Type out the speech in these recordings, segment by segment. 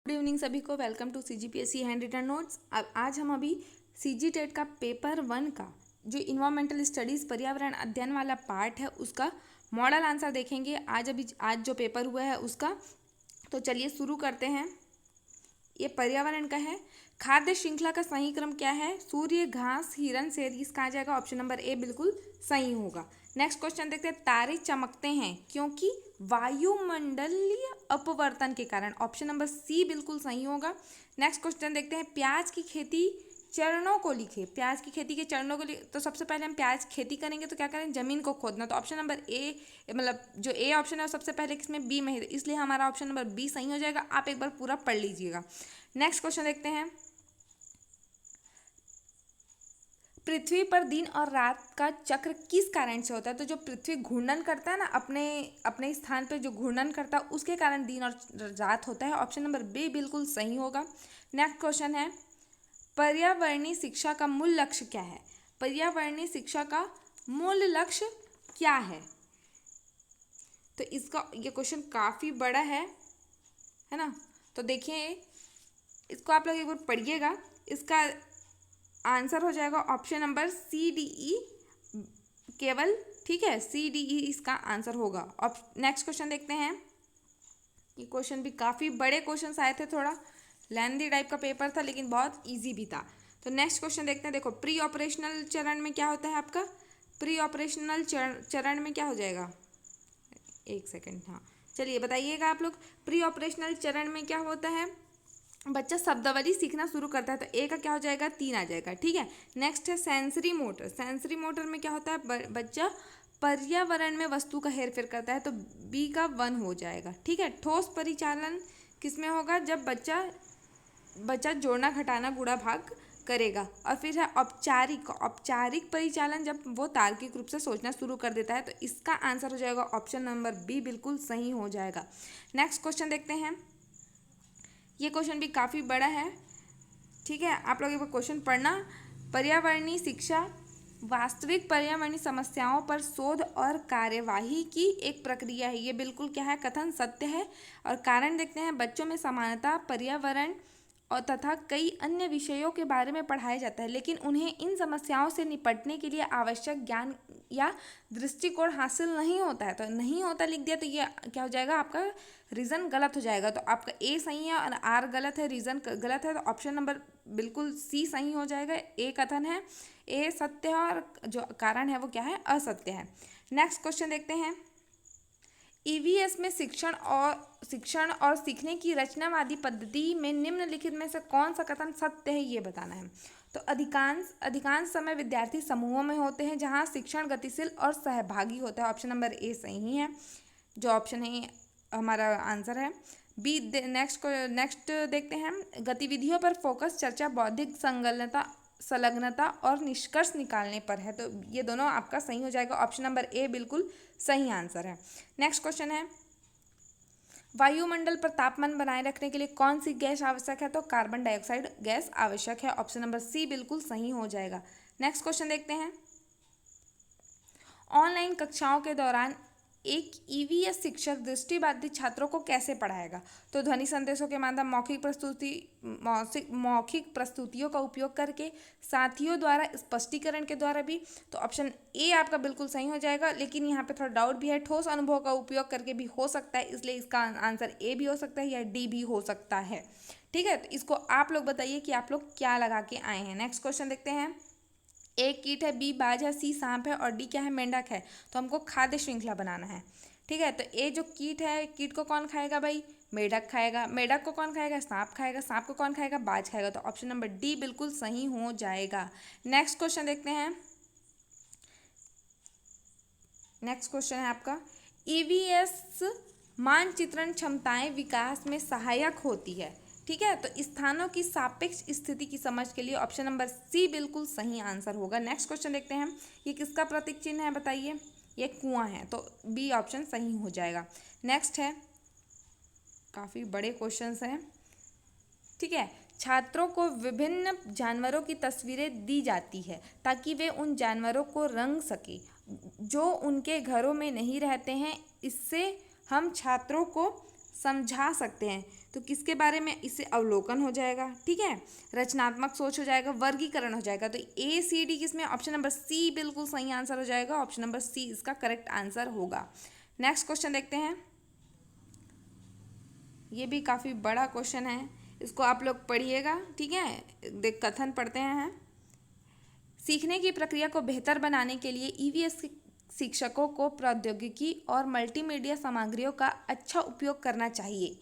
Good evening सभी को। Welcome to CGPSC handwritten notes. अब आज हम अभी CG टेट का पेपर 1 का जो इन्वायरमेंटल स्टडीज़ पर्यावरण अध्ययन वाला पार्ट है उसका मॉडल आंसर देखेंगे। आज जो पेपर हुआ है उसका। तो चलिए शुरू करते हैं। ये पर्यावरण का है। खाद्य श्रृंखला का सही क्रम क्या है? सूर्य, घास, हिरण, शेर। इसका आ जाएगा ऑप्शन नंबर ए बिल्कुल सही होगा। नेक्स्ट क्वेश्चन देखते हैं। तारे चमकते हैं क्योंकि वायुमंडलीय अपवर्तन के कारण। ऑप्शन नंबर सी बिल्कुल सही होगा। नेक्स्ट क्वेश्चन देखते हैं। प्याज की खेती चरणों को लिखे। प्याज की खेती के चरणों को तो सबसे पहले हम प्याज खेती करेंगे तो क्या करें? जमीन को खोदना। तो ऑप्शन नंबर ए मतलब जो ए ऑप्शन है वो सबसे पहले किसमें? बी में है, इसलिए हमारा ऑप्शन नंबर बी सही हो जाएगा। आप एक बार पूरा पढ़ लीजिएगा। नेक्स्ट क्वेश्चन देखते हैं। पृथ्वी पर दिन और रात का चक्र किस कारण से होता है? तो जो पृथ्वी घूर्णन करता है ना, अपने अपने स्थान पे जो घूर्णन करता है उसके कारण दिन और रात होता है। ऑप्शन नंबर बी बिल्कुल सही होगा। नेक्स्ट क्वेश्चन है। पर्यावरणीय शिक्षा का मूल लक्ष्य क्या है? पर्यावरणीय शिक्षा का मूल लक्ष्य क्या है? तो इसका ये क्वेश्चन काफ़ी बड़ा है ना। तो देखिए इसको आप लोग एक बार पढ़िएगा। इसका आंसर हो जाएगा option number C D E केवल। ठीक है, सी डी ई इसका आंसर होगा। अब नेक्स्ट क्वेश्चन देखते हैं। ये क्वेश्चन भी काफ़ी बड़े क्वेश्चन आए थे, थोड़ा लेंथी टाइप का पेपर था लेकिन बहुत इजी भी था। तो नेक्स्ट क्वेश्चन देखते हैं। देखो, प्री ऑपरेशनल चरण में क्या होता है आपका? प्री ऑपरेशनल चरण में क्या हो जाएगा? एक सेकेंड, हाँ चलिए बताइएगा आप लोग। प्री ऑपरेशनल चरण में क्या होता है? बच्चा शब्दावली सीखना शुरू करता है। तो ए का क्या हो जाएगा? 3 आ जाएगा। ठीक है। नेक्स्ट है सेंसरी मोटर। सेंसरी मोटर में क्या होता है? बच्चा पर्यावरण में वस्तु का हेरफेर करता है। तो बी का 1 हो जाएगा। ठीक है। ठोस परिचालन किस में होगा? जब बच्चा जोड़ना घटाना गुणा भाग करेगा। और फिर है औपचारिक परिचालन, जब वो तार्किक रूप से सोचना शुरू कर देता है। तो इसका आंसर हो जाएगा ऑप्शन नंबर बी बिल्कुल सही हो जाएगा। नेक्स्ट क्वेश्चन देखते हैं। ये क्वेश्चन भी काफ़ी बड़ा है। ठीक है, आप लोग एक बार क्वेश्चन पढ़ना। पर्यावरणीय शिक्षा वास्तविक पर्यावरणीय समस्याओं पर शोध और कार्यवाही की एक प्रक्रिया है। ये बिल्कुल क्या है? कथन सत्य है। और कारण देखते हैं। बच्चों में समानता, पर्यावरण और तथा कई अन्य विषयों के बारे में पढ़ाया जाता है, लेकिन उन्हें इन समस्याओं से निपटने के लिए आवश्यक ज्ञान या दृष्टिकोण हासिल नहीं होता है। तो नहीं होता लिख दिया तो ये क्या हो जाएगा? आपका रीज़न गलत हो जाएगा। तो आपका ए सही है और आर गलत है, रीज़न गलत है। तो ऑप्शन नंबर बिल्कुल सी सही हो जाएगा। ए कथन है, ए सत्य है और जो कारण है वो क्या है? असत्य है। नेक्स्ट क्वेश्चन देखते हैं। ईवीएस में शिक्षण और सीखने की रचनावादी पद्धति में निम्नलिखित में से कौन सा कथन सत्य है ये बताना है। तो अधिकांश समय विद्यार्थी समूहों में होते हैं जहां शिक्षण गतिशील और सहभागी होता है। ऑप्शन नंबर ए सही है, जो ऑप्शन है हमारा आंसर है। बी नेक्स्ट देखते हैं। गतिविधियों पर फोकस चर्चा बौद्धिक संलग्नता और निष्कर्ष निकालने पर है। तो ये दोनों आपका सही हो जाएगा। ऑप्शन नंबर ए बिल्कुल सही आंसर है। नेक्स्ट क्वेश्चन है। वायुमंडल पर तापमान बनाए रखने के लिए कौन सी गैस आवश्यक है? तो कार्बन डाइऑक्साइड गैस आवश्यक है। ऑप्शन नंबर सी बिल्कुल सही हो जाएगा। नेक्स्ट क्वेश्चन देखते हैं। ऑनलाइन कक्षाओं के दौरान एक ईवीएस शिक्षक दृष्टिबाधित छात्रों को कैसे पढ़ाएगा? तो ध्वनि संदेशों के माध्यम, मौखिक प्रस्तुतियों का उपयोग करके, साथियों द्वारा स्पष्टीकरण के द्वारा भी। तो ऑप्शन ए आपका बिल्कुल सही हो जाएगा, लेकिन यहाँ पे थोड़ा डाउट भी है। ठोस अनुभव का उपयोग करके भी हो सकता है, इसलिए इसका आंसर ए भी हो सकता है या डी भी हो सकता है। ठीक है, तो इसको आप लोग बताइए कि आप लोग क्या लगा के आए हैं। नेक्स्ट क्वेश्चन देखते हैं। ए कीट है, बी बाज है, सी सांप है और डी क्या है? मेंढक है। तो हमको खाद्य श्रृंखला बनाना है। ठीक है, तो ए जो कीट है, कीट को कौन खाएगा भाई? मेंढक खाएगा। मेंढक को कौन खाएगा? सांप खाएगा। सांप को कौन खाएगा? बाज खाएगा। तो ऑप्शन नंबर डी बिल्कुल सही हो जाएगा। नेक्स्ट क्वेश्चन देखते हैं। नेक्स्ट क्वेश्चन है आपका। ईवीएस मानचित्रण क्षमताएं विकास में सहायक होती है। ठीक है, तो स्थानों की सापेक्ष स्थिति की समझ के लिए ऑप्शन नंबर सी बिल्कुल सही आंसर होगा। नेक्स्ट क्वेश्चन देखते हैं। ये किसका प्रतीक चिन्ह है बताइए? ये कुआं है, तो बी ऑप्शन सही हो जाएगा। नेक्स्ट है, काफ़ी बड़े क्वेश्चंस हैं। ठीक है, छात्रों को विभिन्न जानवरों की तस्वीरें दी जाती है ताकि वे उन जानवरों को रंग सके जो उनके घरों में नहीं रहते हैं। इससे हम छात्रों को समझा सकते हैं। तो किसके बारे में, इससे अवलोकन हो जाएगा, ठीक है, रचनात्मक सोच हो जाएगा, वर्गीकरण हो जाएगा। तो ए सी डी किसमें, ऑप्शन नंबर सी बिल्कुल सही आंसर हो जाएगा, ऑप्शन नंबर सी इसका करेक्ट आंसर होगा। नेक्स्ट क्वेश्चन देखते हैं। ये भी काफ़ी बड़ा क्वेश्चन है, इसको आप लोग पढ़िएगा, ठीक है। देख कथन पढ़ते हैं। सीखने की प्रक्रिया को बेहतर बनाने के लिए ईवीएस शिक्षकों को प्रौद्योगिकी और मल्टीमीडिया सामग्रियों का अच्छा उपयोग करना चाहिए।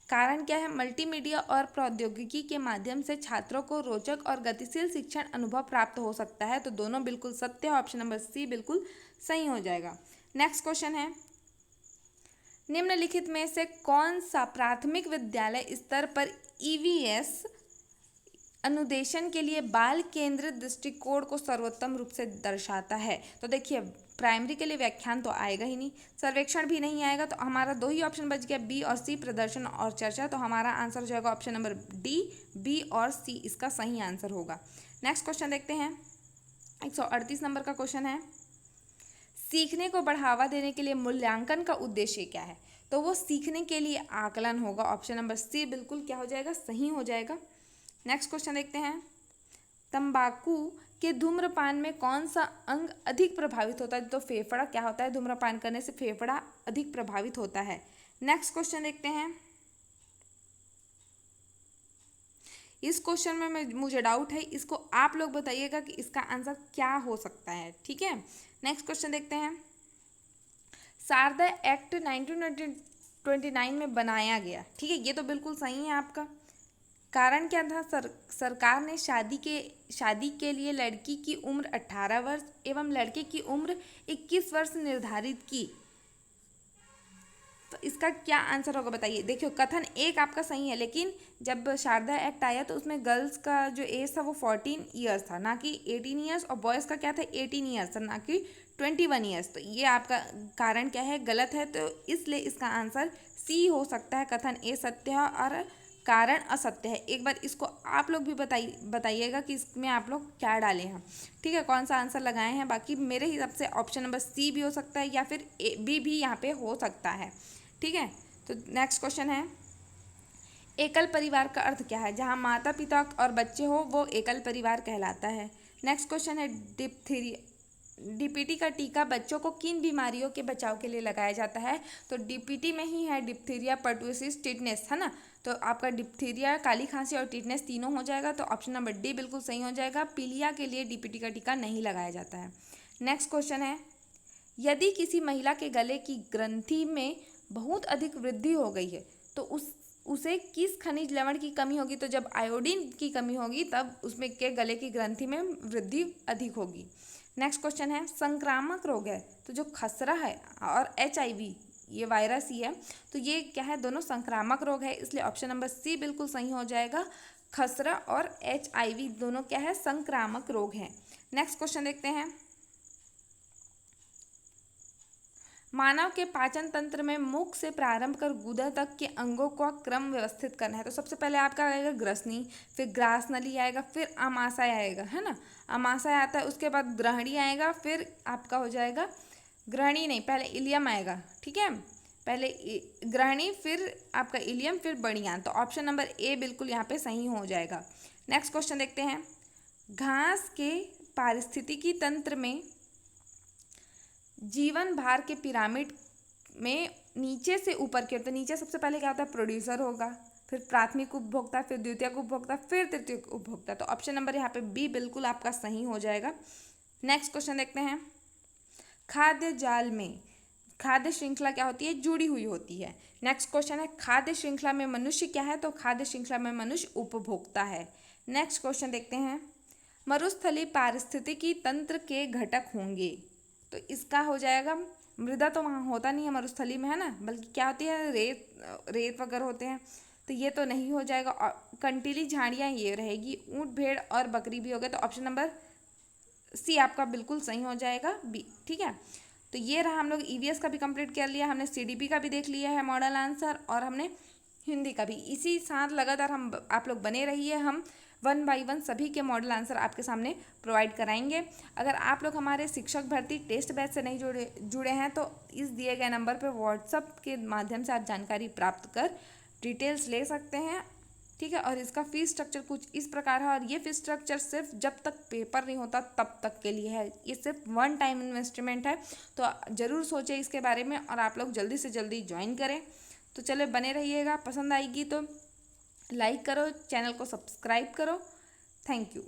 कारण क्या है, मल्टीमीडिया और प्रौद्योगिकी के माध्यम से छात्रों को रोचक और गतिशील शिक्षण अनुभव प्राप्त हो सकता है। तो दोनों बिल्कुल सत्य है, ऑप्शन नंबर सी बिल्कुल सही हो जाएगा। नेक्स्ट क्वेश्चन है, निम्नलिखित में से कौन सा प्राथमिक विद्यालय स्तर पर ईवीएस अनुदेशन के लिए बाल केंद्रित दृष्टिकोण को सर्वोत्तम रूप से दर्शाता है? तो देखिए, प्राइमरी के लिए व्याख्यान तो आएगा ही नहीं, सर्वेक्षण भी नहीं आएगा, तो हमारा दो ही ऑप्शन बच गया, बी और सी, प्रदर्शन और चर्चा। तो हमारा आंसर हो जाएगा ऑप्शन नंबर डी, बी और सी इसका सही आंसर होगा। नेक्स्ट क्वेश्चन देखते हैं। 138 नंबर का क्वेश्चन है, सीखने को बढ़ावा देने के लिए मूल्यांकन का उद्देश्य क्या है? तो वो सीखने के लिए आकलन होगा, ऑप्शन नंबर सी बिल्कुल क्या हो जाएगा, सही हो जाएगा। नेक्स्ट क्वेश्चन देखते हैं, तंबाकू के धूम्रपान में कौन सा अंग अधिक प्रभावित होता है? तो फेफड़ा क्या होता है, धूम्रपान करने से फेफड़ा अधिक प्रभावित होता है। नेक्स्ट क्वेश्चन देखते हैं। इस क्वेश्चन में मुझे डाउट है, इसको आप लोग बताइएगा कि इसका आंसर क्या हो सकता है, ठीक है। नेक्स्ट क्वेश्चन देखते हैं, शारदा एक्ट 1929 में बनाया गया, ठीक है, ये तो बिल्कुल सही है आपका। कारण क्या था, सरकार ने शादी के लिए लड़की की उम्र 18 वर्ष एवं लड़के की उम्र 21 वर्ष निर्धारित की। तो इसका क्या आंसर होगा बताइए। देखियो, कथन एक आपका सही है, लेकिन जब शारदा एक्ट आया तो उसमें गर्ल्स का जो एज था वो 14 ईयर्स था, ना कि 18 ईयर्स, और बॉयज़ का क्या था 18 ईयर्स था, ना कि 21 ईयर्स। तो ये आपका कारण क्या है, गलत है, तो इसलिए इसका आंसर सी हो सकता है। कथन ए सत्य है और कारण असत्य है। एक बार इसको आप लोग भी बताइएगा कि इसमें आप लोग क्या डाले हैं, ठीक है, कौन सा आंसर लगाए हैं। बाकी मेरे हिसाब से ऑप्शन नंबर सी भी हो सकता है या फिर बी भी यहाँ पे हो सकता है, ठीक है। तो नेक्स्ट क्वेश्चन है, एकल परिवार का अर्थ क्या है? जहाँ माता पिता और बच्चे हो वो एकल परिवार कहलाता है। नेक्स्ट क्वेश्चन है, डीपीटी का टीका बच्चों को किन बीमारियों के बचाव के लिए लगाया जाता है? तो डीपीटी में ही है डिप्थीरिया, पर्टुसिस, टिटनेस, है ना। तो आपका डिप्थीरिया, काली खांसी और टिटनेस तीनों हो जाएगा, तो ऑप्शन नंबर डी बिल्कुल सही हो जाएगा। पीलिया के लिए डीपीटी का टीका नहीं लगाया जाता है। नेक्स्ट क्वेश्चन है, यदि किसी महिला के गले की ग्रंथि में बहुत अधिक वृद्धि हो गई है तो उसे किस खनिज लवण की कमी होगी? तो जब आयोडीन की कमी होगी तब उसमें के गले की ग्रंथि में वृद्धि अधिक होगी। नेक्स्ट क्वेश्चन है, संक्रामक रोग है तो जो खसरा है और HIV ये वायरस ही है, तो ये क्या है, दोनों संक्रामक रोग है, इसलिए ऑप्शन नंबर सी बिल्कुल सही हो जाएगा। खसरा और HIV दोनों क्या है, संक्रामक रोग है। नेक्स्ट क्वेश्चन देखते हैं, मानव के पाचन तंत्र में मुख से प्रारंभ कर गुदा तक के अंगों का क्रम व्यवस्थित करना है। तो सबसे पहले आपका आएगा ग्रसनी, फिर ग्रास नली आएगा, फिर आमाशय आएगा, है ना, आमाशय आता है, उसके बाद ग्रहणी आएगा, फिर आपका हो जाएगा ग्रहणी नहीं, पहले इलियम आएगा, ठीक है, पहले ग्रहणी, फिर आपका इलियम, फिर बड़ियान। तो ऑप्शन नंबर ए बिल्कुल यहाँ पे सही हो जाएगा। नेक्स्ट क्वेश्चन देखते हैं, घास के पारिस्थितिकी तंत्र में जीवन भार के पिरामिड में नीचे से ऊपर की ओर, तो नीचे सबसे पहले क्या होता है, प्रोड्यूसर होगा, फिर प्राथमिक उपभोक्ता, फिर द्वितीयक उपभोक्ता, फिर तृतीयक उपभोक्ता। तो ऑप्शन नंबर यहाँ पे बी बिल्कुल आपका सही हो जाएगा। नेक्स्ट क्वेश्चन देखते हैं, खाद्य जाल में खाद्य श्रृंखला क्या होती है, जुड़ी हुई होती है। नेक्स्ट क्वेश्चन है, खाद्य श्रृंखला में मनुष्य क्या है? तो खाद्य श्रृंखला में मनुष्य उपभोक्ता है। नेक्स्ट क्वेश्चन देखते हैं, मरुस्थलीय पारिस्थितिकी तंत्र के घटक होंगे, तो इसका हो जाएगा, मृदा तो वहाँ होता नहीं है मरुस्थली में, है ना, बल्कि क्या होती है, रेत वगैरह होते हैं, तो ये तो नहीं हो जाएगा। कंटीली झाड़ियाँ ये रहेगी, ऊँट भेड़ और बकरी भी हो गए, तो ऑप्शन नंबर सी आपका बिल्कुल सही हो जाएगा, बी, ठीक है। तो ये रहा, हम लोग ईवीएस का भी कंप्लीट कर लिया, हमने सीडीपी का भी देख लिया है मॉडल आंसर, और हमने हिंदी का भी। इसी साथ लगातार हम आप लोग बने रहिए, हम 1 बाय 1 सभी के मॉडल आंसर आपके सामने प्रोवाइड कराएंगे। अगर आप लोग हमारे शिक्षक भर्ती टेस्ट बैच से नहीं जुड़े हैं तो इस दिए गए नंबर पर व्हाट्सएप के माध्यम से आप जानकारी प्राप्त कर डिटेल्स ले सकते हैं, ठीक है। और इसका फीस स्ट्रक्चर कुछ इस प्रकार है, और ये फीस स्ट्रक्चर सिर्फ जब तक पेपर नहीं होता तब तक के लिए है। ये सिर्फ 1 टाइम इन्वेस्टमेंट है, तो ज़रूर सोचें इसके बारे में और आप लोग जल्दी से जल्दी ज्वाइन करें। तो चलो बने रहिएगा, पसंद आएगी तो लाइक करो, चैनल को सब्सक्राइब करो। Thank you.